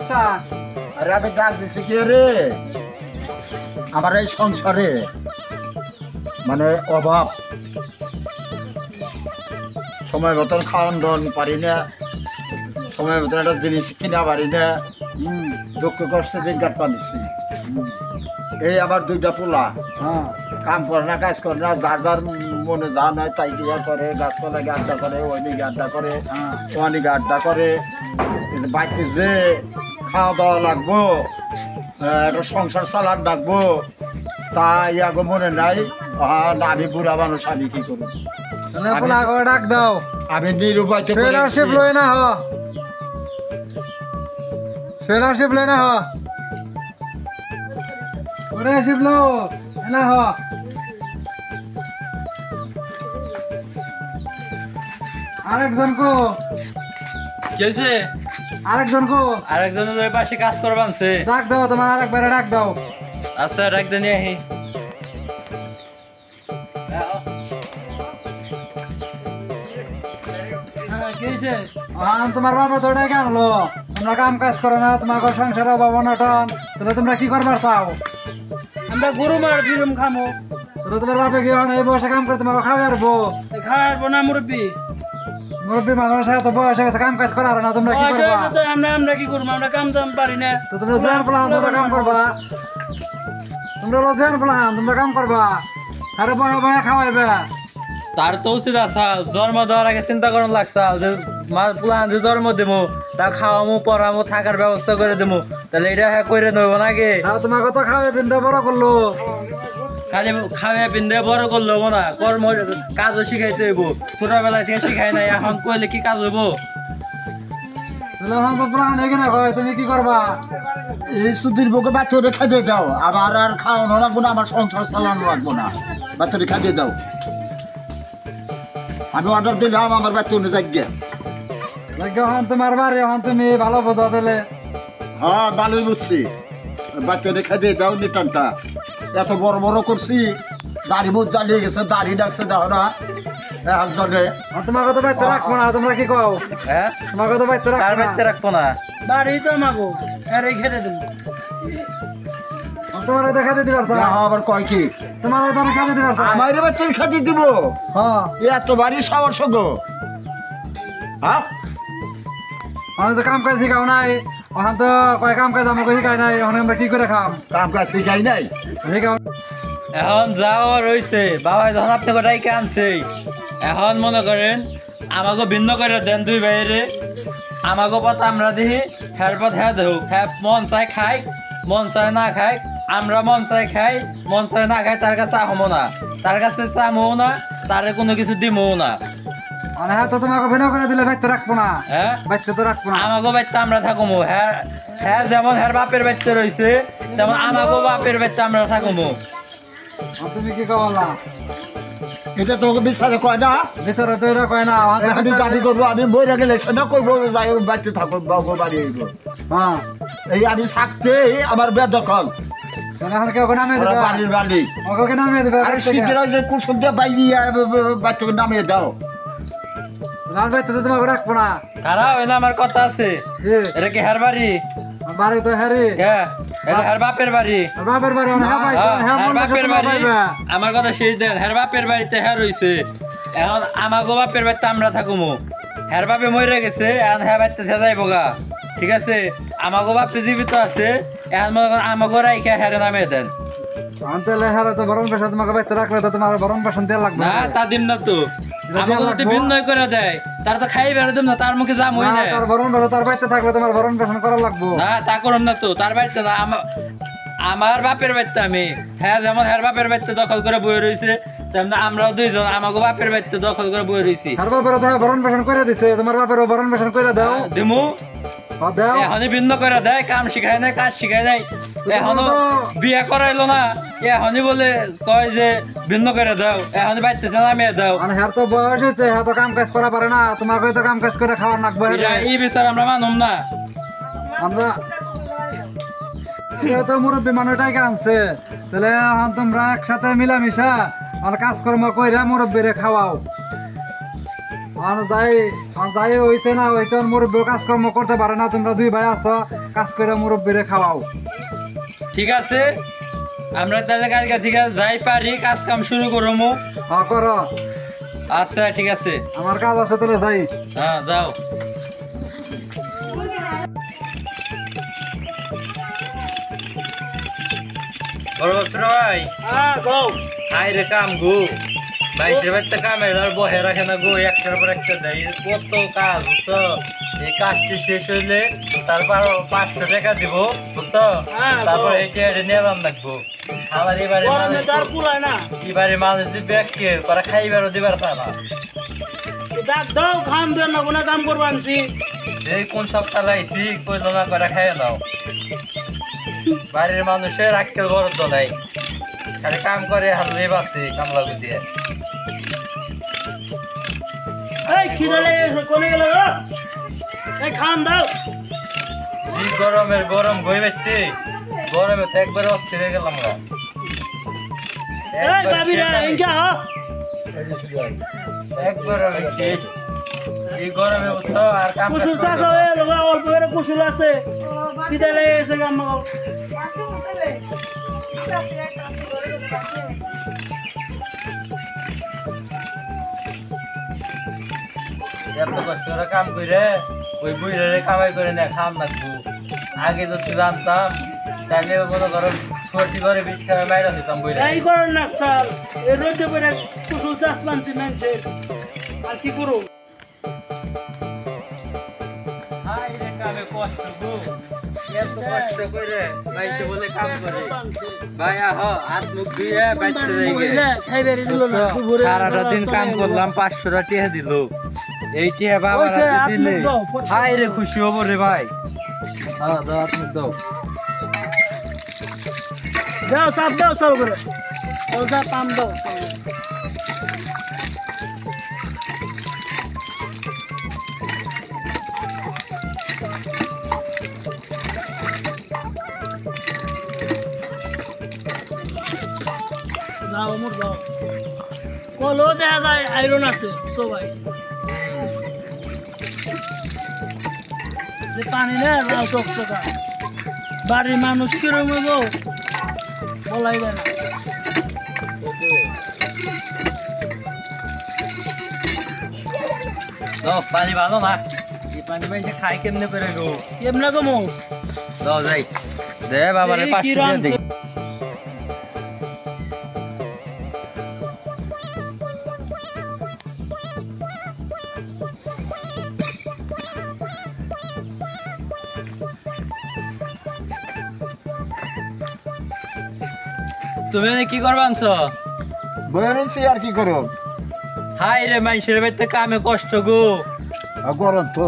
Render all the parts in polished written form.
সমস্যা? আরে আমি ডাক দিছি কে রে, আমার এই সংসারে মানে অভাব, সময় মতন খাওয়ান দাওয়ান পারি না, সময় মতন একটা জিনিস কিনা পারি না, দুঃখ কষ্টে দিন কাট পানিছি। এই আবার দুইটা পোলা কাম করে না, কাজ করে না, যার যার মনে যা নয় তাই গিয়া করে, গাছপালা গিয়ে আড্ডা করে, ওইদিকে আড্ডা করে, ওইদিকে আড্ডা করে। বাড়িতে যে খাওয়া দাওয়া লাগবো, একটা সংসার চালান ডাকবো, তা ইয়াগো মনে নাই। আমি বুড়া মানুষ, আমি কি করবো? ডাক দাও। আমি নিরুপায় স্কলারশিপ লই না হ, স্কলারশিপ লই না হ, স্কলারশিপ লো না হ। আরেকজন কো কি হয়েছে? আরেকজন কো আরেকজন ওই পাশে কাজ করবানছে। ডাক দাও, তোমার আরেকবারে ডাক দাও। আচ্ছা ডাক দিয়ে নিয়ে আহি। তোমার বাবা তো ডেকে আনলো, তোমরা কাম কাজ করো না, তোমার সংসার অভাব অনটন, তাহলে তোমরা কি করবার চাও? আমরা গরু মার ফিরম খামো, তাহলে তোমার বাপে কি এই বয়সে কাম করে তোমাকে খাওয়াই আসবো? খাওয়াবো না মুরব্বী? মুরব্বী মানুষ এত বয়স হয়ে গেছে, কাম কাজ করার না, তোমরা কি করবা? আমরা কি করবো? আমরা কাম দাম পারি না। তো তোমরা জোয়ান প্লান, তোমরা কাম করবা, তোমরা হলো জোয়ান প্লান, তোমরা কাম করবা, আরে বয়া বয়া খাওয়াইবে। তার তো উচিত আছে জন্ম দেওয়ার আগে চিন্তা করার লাগছে যে প্লান যে জন্ম দেবো, তা খাওয়ামো পড়ামো থাকার ব্যবস্থা করে দেবো, তাহলে এটা হ্যাঁ করে নেব নাকি? তোমাকে তো খাওয়াই পিন্দা বড় করলো, খালি খাওয়া পিন্ধে বড় করলো না, কর্ম কাজও শিখাইতে হইব। ছোটবেলা থেকে শিখাই নাই, এখন কইলে কি কাজ হইব? তুমি কি করবা? এই সুদীর বুকে বাচ্চাদের খাইয়ে দাও, আবার আর খাওয়ানো লাগবো না, আমার সংসার চালানো লাগবো না, বাচ্চাদের খাইয়ে দাও। আমি অর্ডার দিলাম, আমার বাচ্চা উনি যাই তোমার বাড়ি, এখন তুমি ভালো বোঝা দিলে। হ্যাঁ ভালোই বুঝছি, বাচ্চাদের খাইয়ে দাও নিটানটা। এত বড় বড় করছি, দাড়ি মুখ জ্বালিয়ে গেছে, দাড়ি ডাকছে দেখো না একজনে। তোমাকে তো বাড়িতে রাখবো না, তোমরা কি কও? হ্যাঁ তোমাকে তো বাড়িতে কার বাড়িতে রাখবো না? বাড়ি তো আমাগো, আরে খেতে দেবো। তোমার দেখা দিতে পারছো? আবার কয় কি তোমার দেখা দিতে পারছো? আমার বাচ্চার খাইয়ে দিব? হ্যাঁ, এত বাড়ি সাহস গো। হ্যাঁ আমি তো কাম কাজ শিখাও নাই, এখন তো কয় কাম কাজ আমাকে শিখাই নাই, এখন আমরা কি করে খাম? কাম কাজ শিখাই নাই, শিখাও। এখন যাওয়া রয়েছে, বাবা যখন আপনাকে ডাইকে আনছে, এখন মনে করেন আমাকে ভিন্ন করে দেন দুই বাইরে, আমাকে পথ আমরা দিই, হ্যার পথ হ্যাঁ দেহ, হ্যাঁ মন চাই খাই, মন চায় না খাই, আমরা মন চাই খাই, মন চায় না খাই, তার কাছে আহমো না, তার কাছে চামো না, তারে কোনো কিছু দিমও না। হ্যাঁ তো তোমাকে ভিন্ন করে দিলে বাড়িতে রাখবো না। হ্যাঁ বাড়িতে তো রাখবো না, আমাকে বাড়িতে আমরা থাকবো। হ্যাঁ হ্যাঁ, যেমন হ্যার বাপের বাড়িতে রয়েছে, তেমন আমাকেও বাপের বাড়িতে আমরা থাকবো। তুমি কি কবলা? এটা তোকে বিচারে কয় না? বিচারে তো এটা কয় না। আমি দাবি করবো, আমি মরে গেলে সেটা কইবো, যাই বাড়িতে থাকবো, বাবু বাড়ি হইব। হ্যাঁ, এই আমি থাকতে আমার বেদখল, এখন কেউ নামিয়ে ওরা দেবে, বাড়ির বাড়ি। ওকে নামিয়ে দেবে। আরে শীতের যে কুসুম দিয়ে বাইরে বাচ্চাকে নামিয়ে দাও। লাল বাড়িতে তো তোমাকে রাখবো না। খারাপ হইলে আমার কথা আছে, এটা কি হ্যার বাড়ি? বাড়ি তো হ্যারি, হ্যাঁ এটা হ্যার বাপের বাড়ি। বাপের বাড়ি, হ্যার বাপের বাড়ি। আমার কথা শেষ দেন, হ্যার বাপের বাড়িতে হ্যাঁ রয়েছে, এখন আমাগো বাপের বাড়িতে আমরা থাকুমো। হ্যার বাপে মরে গেছে, এখন হ্যাঁ বাড়িতে যাইব গা, ঠিক আছে? আমাগো বাপে জীবিত আছে, এখন মনে করেন আমাগো রাইখে হ্যাঁ নামিয়ে দেন। তাহলে হ্যাঁ তো ভরণ পেশা তোমাকে বাড়িতে রাখলে তো তোমার ভরণ পেশন দেওয়া লাগবে না, তা দিন না তো, আমাকে যদি বিনয় করে দেয়, তার তো খাই বেড়ে দেব না, তার মুখে যা মই না। তার ভরণ পেশা, তার বাড়িতে থাকলে তোমার ভরণ পেশন করা লাগবে না, তা করুন না তো, তার বাড়িতে না, আমার বাপের বাড়িতে আমি, হ্যাঁ যেমন হ্যার বাপের বাড়িতে দখল করে বয়ে রয়েছে, তেমন আমরাও দুইজন আমাকে বাপের বাড়িতে দখল করে বয়ে রয়েছি। আর বাপের তো ভরণ পেশন করে দিছে, তোমার বাপেরও ভরণ পেশন করে দাও। দিমু দাও, এখনই ভিন্ন করে দেয়, কাম শিখায় নাই, কাজ শিখায় নাই, এখনো বিয়ে করাইলো না, এখনই বলে কয় যে ভিন্ন করে দাও, এখনই বাড়িতে নামিয়ে দাও। মানে হ্যাঁ তো বয়স হয়েছে, হ্যাঁ তো কাম কাজ করা পারে না, তোমাকে তো কাম কাজ করে খাওয়ার লাগবে। এই বিচার আমরা মানুম না। আমরা তো মুরব্বী মানুষটাকে আনছে, তাহলে এখন তোমরা একসাথে মিলামিশা আর কাজকর্ম কইরা মুরব্বীরে খাওয়াও। যাই হইছে না হইছে মুরব্বী কাজকর্ম করতে পারে না, তোমরা দুই ভাই আছো, কাজ করে মুরব্বীরে খাওয়াও। ঠিক আছে, আমরা তাহলে কালকে থেকে যাই পারি কাজ কাম শুরু করবো। হ্যাঁ করো, আচ্ছা ঠিক আছে, আমার কাজ আছে তাহলে যাই। হ্যাঁ যাও। বড় বছর ভাই, আই রে কাম গো, বাইশের বাচ্চা কামে আর বহে রাখে না গো, একটার পর একটা দেয়, কত কাজ বুঝছো। এই কাজটি শেষ হইলে তারপর 500 টাকা দিব বুঝছো, তারপর এইটা নিয়ে রাখবো। আমার এবারে এবারে মানুষ যে ব্যাগকে করা খাইবারও দিবার চালা কাম করবো আনছি এই কোন সপ্তাহ লাইছি কই লোনা করে খাইয়ে দাও। বাড়ির মানুষের আজকাল বরদ্দ নাই, খালি কাম করে হাতে বাঁচে কামলা দিয়ে। এই খিদে লেগেছে, কোনে গেল গো? এই খান দাও। জি গরমের গরম গই বেচতে, গরমে তো একবার অস্থির হয়ে গেলাম গা। এই কাবিরা ইনকা হ। একবার এই গরমে বুঝছো আর কাম কাজ কুসুল করতে চাষ হয়ে গেল, অল্প করে কুসুল আছে, খিদে লেগেছে গাম্মা। এত কষ্ট করে কাম করে ওই বুড়ে কামাই করে না খাম লাগবো। আগে যদি জানতাম তাহলে মনে করো সর্দি করে বিষ খাওয়া বাইরে হইতাম বুড়ে। এই করেন না সাল, এই রোদে পরে কুসুল চাষ মানছি মানছে, আর কি করো? হাই রে কামে কষ্ট গো, এত কষ্ট করে বাইছে বলে কাম করে। ভাই আহ হাত মুখ ধুয়ে বাইতে যাইগে। খাইবারে দিল না, সারাটা দিন কাম করলাম, 500 টাকা দিল। এই টিয়া বাবারা দিলে হাই রে খুশি হবো রে ভাই। হ্যাঁ দাও হাত মুখ দাও। দাও সাপ দাও চল করে, চল যা পাম দাও। দাও মোর দাও, কলো দেখা যায় আয়রন আছে সবাই। যে পানি না লাল চকচকা, বাড়ির মানুষ কিরম গো বলাই যায় না। দাও পানি ভালো না, এই পানি বাইছে খাই কেমনে করে গো। কেমনে গো মো দাও যাই দে বাবারে এই 500 কি টাকা রং দে। তুমি এনে কি করবা আনছো? বয়ে রয়েছি আর কি করো, হাই রে মানুষের বাড়িতে কামে কষ্ট গো। গরম তো।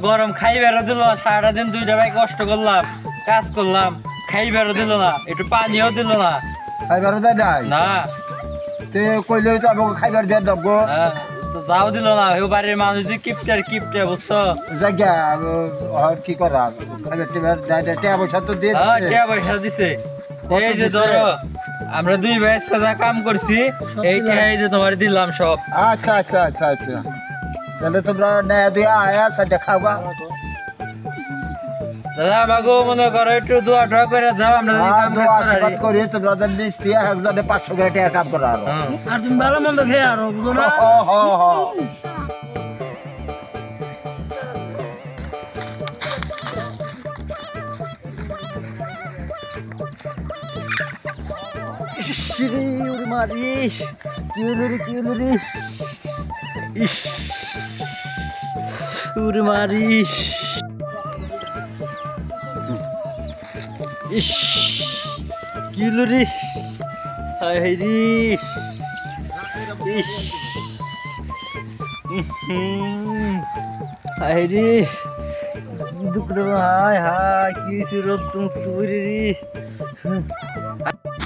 গরম খাইবারও দিল না, সারাটা দিন 2টা ভাই কষ্ট করলাম, কাজ করলাম, খাইবারও দিল না, একটু পানিও দিল না। খাইবার যায় নাই না তে কইলে তো আমাকে খাইবার দিয়ে দেব গো। হ্যাঁ, তো তাও দিল না। ও বাড়ির মানুষ যে কিপটে বুঝছো। জায়গা আর কি করা, খাইবার টিবার যায় না, টাকা পয়সা তো দিয়ে হ্যাঁ দিছে। টাকা পয়সা দিছে। কত এই যে দিছে? ধরো আমরা 2 ভাই সাজা কাম করছি, এই টাকা এই যে তোমার দিলাম সব। আচ্ছা আচ্ছা আচ্ছা আচ্ছা, তাহলে তোমরা নেয়া দিয়ে আয়া সাথে খাওয়া। দাদা আমাকেও মনে করো একটু দোয়া টোয়া করে দাও, আমরা যদি কাম কাজ আশীর্বাদ করি। করি তোমরা নিতে একজনে 500 করে টাকা কাম করা আরো। হ্যাঁ। আর তুমি ভালো মন্দ খেয়ে আরো বুঝো না। হ হ হ। ইসরে ওরে মারিস, কি হলো রে, কি হলো রে, ইস ওরে মারিস, ইস কি হলো রে, হায় হায় রে, ইস হায় রে, দুঃখ রে, হায় হায় কি হয়েছে, রোদ তুমি রে,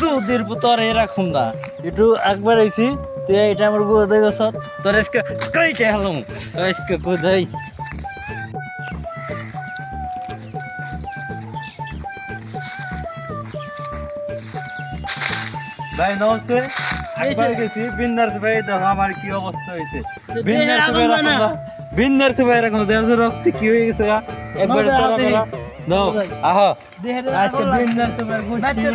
তোদের তোর এরকম না, একটু একবার আইছি তুই এটা আমার বউ দেখো সব তোর আজকে কই চাই হলাম আজকে কোথায়। ভাই নমস্তে। একবার গেছি বিন্দার সুবাই দেখো আমার কি অবস্থা হয়েছে বিন্দার দেহে সুবাই আগুন দেয় না। বিন্দার সুবাই এখন দেহ রক্ত কি হয়ে গেছে একবার নজর চলা হাতে। চলা নাও আহো দেহের আচ্ছা বিন্দার সুবাই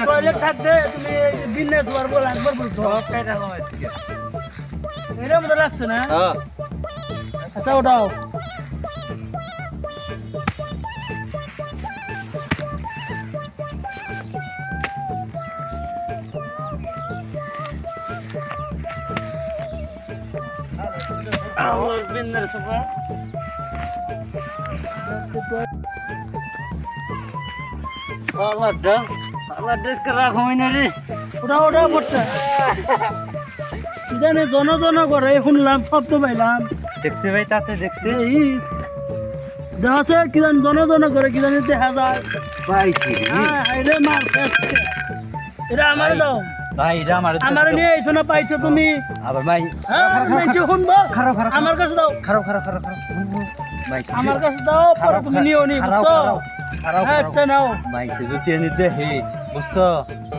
টয়লেট থাকতে তুমি বিজনেস ওয়ার বল একবার বলছো এর মধ্যে লাগছে না হ্যাঁ আচ্ছা ওটাও আমার বিন্দার সুবাই আল্লাহ ড্রেস করে রাখো না রে ওটা পড়ছে জানে জন করে শুনলাম শব্দ পাইলাম দেখছি ভাই তাতে দেখছি এই দেখা আছে কি জানি জন করে কি জানি দেখা যায় পাইছি হ্যাঁ রে মার ফেসকে এরা আমার দাও ভাই এটা আমার নিয়ে এসো না পাইছো তুমি আবার ভাই হ্যাঁ মেনছে শুনবো খারাপ খারাপ আমার কাছে দাও খারাপ খারাপ খারাপ খারাপ ভাই আমার কাছে দাও পরে তুমি নিও নি বুঝছো হ্যাঁ আচ্ছা নাও মাইসে যদি এনে দেখে বুঝছো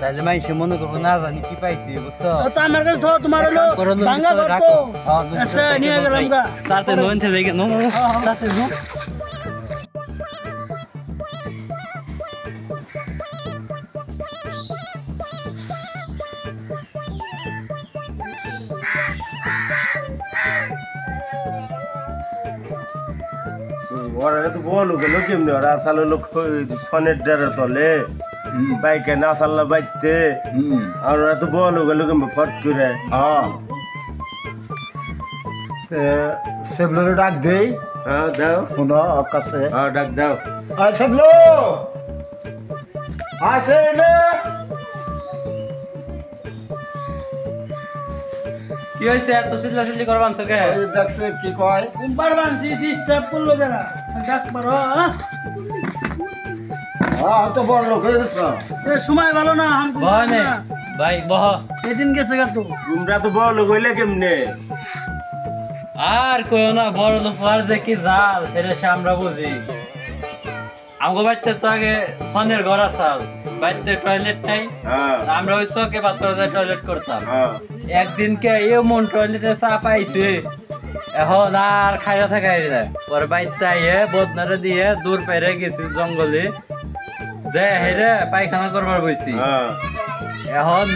তাহলে মাইসে মনে করবো না জানি কি পাইছি বুঝছো তো আমার কাছে ধর তোমার হলো ভাঙা ঘর তো আচ্ছা নিয়ে গেলাম গা তাতে লোন থেকে দেখে নো তাতে নো ওরা তো বলো গেল কেমনি ওরা আসলে লোক সনের ডেরের তলে বাইকে না চাল্লা বাইতে আর ওরা তো বলো গেল কেমন ফট করে হ্যাঁ সেগুলোর ডাক দেই হ্যাঁ দাও কোনো কাছে হ্যাঁ ডাক দাও আর সেগুলো আসে রে কি হয়েছে এত চিল্লাচিল্লি করবান সকে ওই দেখছে কি কয় কুম্পার বানছি ডিস্টার্ব করলো যারা ডাক পারো হ্যাঁ হ্যাঁ তো বড় লোক হয়ে গেছে এ সময় ভালো না হাম বহ নে ভাই বহ এদিন গেছে গা তো তোমরা তো বলো গইলে কেমনে আর কই না বড় লোকার যে কি জাল সেটা সে আমরা বুঝি আমগো বাড়িতে তো আগে সনের ঘর আসাল বাড়িতে টয়লেট নাই হ্যাঁ আমরা ওই চকে বাচ্চারা টয়লেট করতাম হ্যাঁ একদিনকে এমন টয়লেটে চা পাইছে এখন আর খাইয়া থাকাই যায় পরে বাড়িতে আইয়ে বদনারে দিয়ে দূর পেরে গেছি জঙ্গলে যে হেরে পায়খানা করবার বইছি হ্যাঁ এখন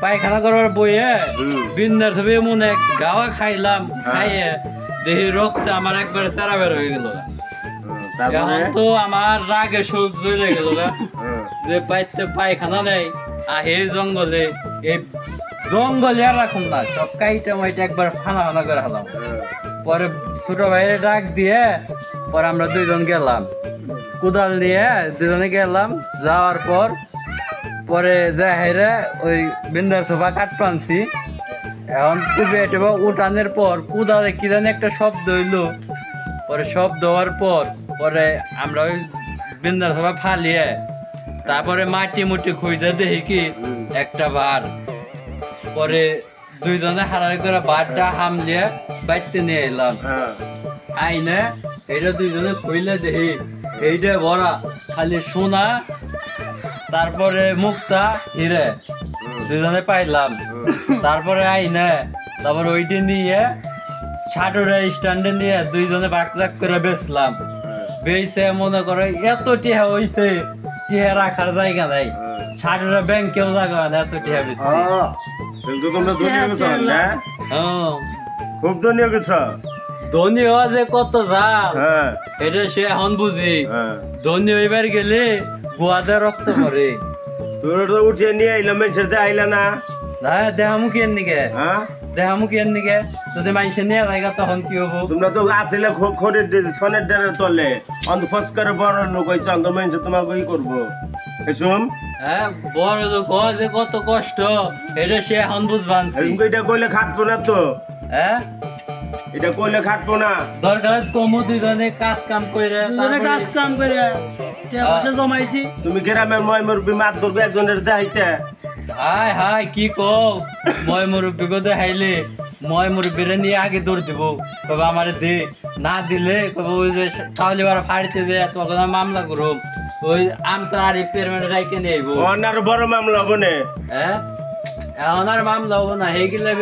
পায়খানা করবার বইয়ে হুম। বিন্দার ছবি এমন এক গাওয়া খাইলাম খাইয়ে দেহি রক্ত আমার একবারে সারা বের হয়ে গেল তারপরে এখন তো আমার রাগে সহ্য জ্বলে গেল হ্যাঁ যে বাড়িতে পায়খানা নেই আহে জঙ্গলে এই জঙ্গলে আর রাখুন না সব কাইটা মাইটা একবার ফানা ফানা করে হালাম পরে ছোট ভাইয়ের ডাক দিয়ে পরে আমরা দুইজন গেলাম কোদাল দিয়ে দুজনে গেলাম যাওয়ার পর পরে যাহেরে ওই বিন্দার সোফা কাট পানছি এখন কুবে টেবা উঠানের পর কোদালে কি জানি একটা শব্দ হইলো পরে শব্দ হওয়ার পর পরে আমরা ওই বিন্দার সোফা ফালিয়ে তারপরে মাটি মুটি খুঁজতে দেখি কি একটা বার পরে দুইজনে হারারি করে বারটা হামলিয়ে বাইতে নিয়ে এলাম হ্যাঁ আইনে এটা দুইজনে খুইলে দেখি এইটা ভরা খালি সোনা তারপরে মুক্তা হিরে দুজনে পাইলাম তারপরে আইনে তারপর ওইটি নিয়ে ছাটুরে স্ট্যান্ডে নিয়ে দুইজনে বাক করে বেচলাম বেচে মনে করে এত টিহা হইছে টিহা রাখার জায়গা নাই ছাটুরে ব্যাংকেও জায়গা না এত টিহা বেশি হ্যাঁ কিন্তু তোমরা ধনী হয়ে গেছো না খুব ধনী হয়ে গেছো ধনী হওয়া যে কত জাল হ্যাঁ এটা সে এখন বুঝি হ্যাঁ ধনী হইবার গেলে গোয়াতে রক্ত করে তোরা তো উঠে নিয়ে আইলাম মানুষের দিয়ে আইলা না হ্যাঁ দেহামুখী এর নিকে হ্যাঁ দেহামুখী এর নিকে যদি মানুষে নিয়ে জায়গা তখন কি হবো তোমরা তো আসলে খড়ের সনের ডেরের তলে অন্ত ফস করে বড় লোক হয়েছে অন্ত মানুষ তোমাকে ই করবো এসম হ্যাঁ বড় লোক হওয়া যে কত কষ্ট এটা সে এখন বুঝবানছি এটা কইলে খাটবো না তো হ্যাঁ এটা কইলে খাটবো না দরকার কমু দুজনে কাজ কাম করে দুজনে কাজ কাম করে টাকা পয়সা জমাইছি তুমি গ্রামের ময় মুরব্বী মাত করবে একজনের দেখাইতে হাই হাই কি কো মই মুরব্বী গো দেখাইলে মই মুরব্বীরে নিয়ে আগে দৌড় দিব কবে আমার দে না দিলে কবে ওই যে কাউলি বার ফাড়িতে যে তখন আমি মামলা করব ওই আম তো আরিফ চেয়ারম্যান রাইকে নিয়ে আইব অনার বড় মামলা হবো নে হ্যাঁ এখন আর মামলা হবো না, হেগিলে